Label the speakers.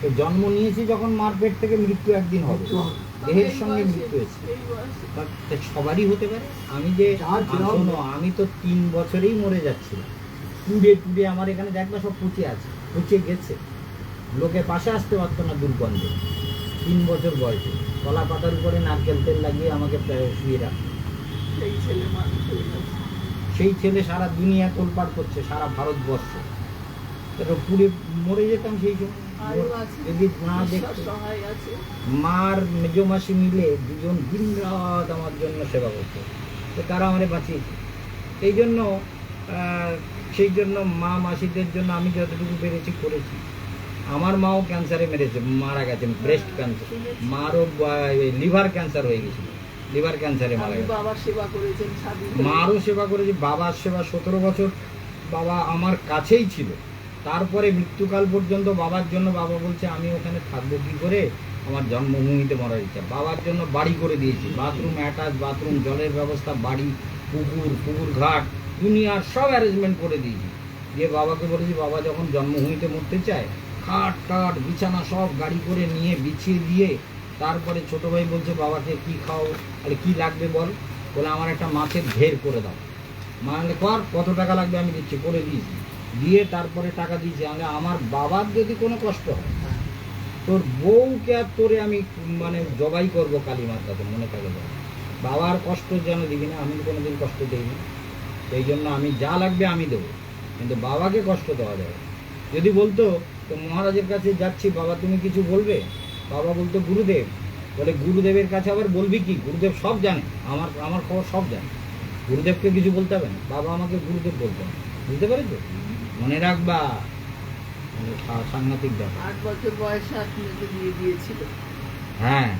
Speaker 1: তো জন্ম নিয়েছি যখন মার পেট থেকে, মৃত্যু একদিন হবে, দেহের সঙ্গে মৃত্যু হয়েছে, সবারই হতে পারে। আমি যে শোনো, আমি তো 3 বছরেই মরে যাচ্ছিলাম, টুডে টুডে আমার এখানে দেখবা সব পচে আছে, পচে গেছে, লোকে পাশে আসতে পারতো না দুর্গন্ধে। 3 বছর বয়সে কলা পাতার উপরে নারকেল তেল লাগিয়ে আমাকে শুয়ে রাখতো। সেই ছেলে সারা দুনিয়া তোলপাড় করছে, সারা ভারতবর্ষ। পুড়ে মরে যেতাম সেই সময় যদি না দেখতো। মার মেজো মাসি মিলে দুজন দিন রাত আমার জন্য সেবা করতো, তো তারা আমারে বাঁচিয়েছে। সেই জন্য মা মাসিদের জন্য আমি যতটুকু পেরেছি করেছি। আমার মাও ক্যান্সারে মারা গেছেন, ব্রেস্ট ক্যান্সার। মারও লিভার ক্যান্সার হয়ে গেছিল, লিভার ক্যান্সারে মারা গেছে। মারও সেবা করেছি, বাবার সেবা 17 বছর বাবা আমার কাছেই ছিল। তারপরে মৃত্যুকাল পর্যন্ত বাবার জন্য, বাবা বলছে আমি ওখানে থাকবো কী করে, আমার জন্মভূমিতে মরার ইচ্ছা। বাবার জন্য বাড়ি করে দিয়েছি, বাথরুম অ্যাটাচ বাথরুম, জলের ব্যবস্থা, বাড়ি, পুকুর ঘাট, দুনিয়ার সব অ্যারেঞ্জমেন্ট করে দিয়েছি। দিয়ে বাবাকে বলেছি, বাবা যখন জন্মভূমিতে মরতে চায়, খাট টাট বিছানা সব গাড়ি করে নিয়ে বিছিয়ে দিয়ে, তারপরে ছোটো ভাই বলছে বাবাকে কি খাও, আরে কী লাগবে বল, বলে আমার একটা মাছের ঢের করে দাও। মানে কর, কত টাকা লাগবে আমি দিচ্ছি, করে দিয়েছি। দিয়ে তারপরে টাকা দিয়েছি। আমার বাবার যদি কোনো কষ্ট হয়, তোর বউকে আর তোরে আমি মানে জবাই করবো কালীমার কাছে, মনে থাকে। বাবার কষ্ট যেন দিবি না, আমি কোনোদিন কষ্ট দিইনি। সেই জন্য আমি যা লাগবে আমি দেবো, কিন্তু বাবাকে কষ্ট দেওয়া যাবে। যদি বলতো তো মহারাজের কাছে যাচ্ছি, বাবা তুমি কিছু বলবে, বাবা বলতো গুরুদেব, বলে গুরুদেবের কাছে আবার বলবি কি, গুরুদেব সব জানে, আমার খবর সব জানে, গুরুদেবকে কিছু বলতে হবে না। বাবা আমাকে গুরুদেব বলতো না, বুঝতে পেরেছো? মনে রাখবা, সাংঘাতিক ব্যাপার।
Speaker 2: 8 বছর বয়সে আপনাকে বিয়ে দিয়েছিল।
Speaker 1: হ্যাঁ।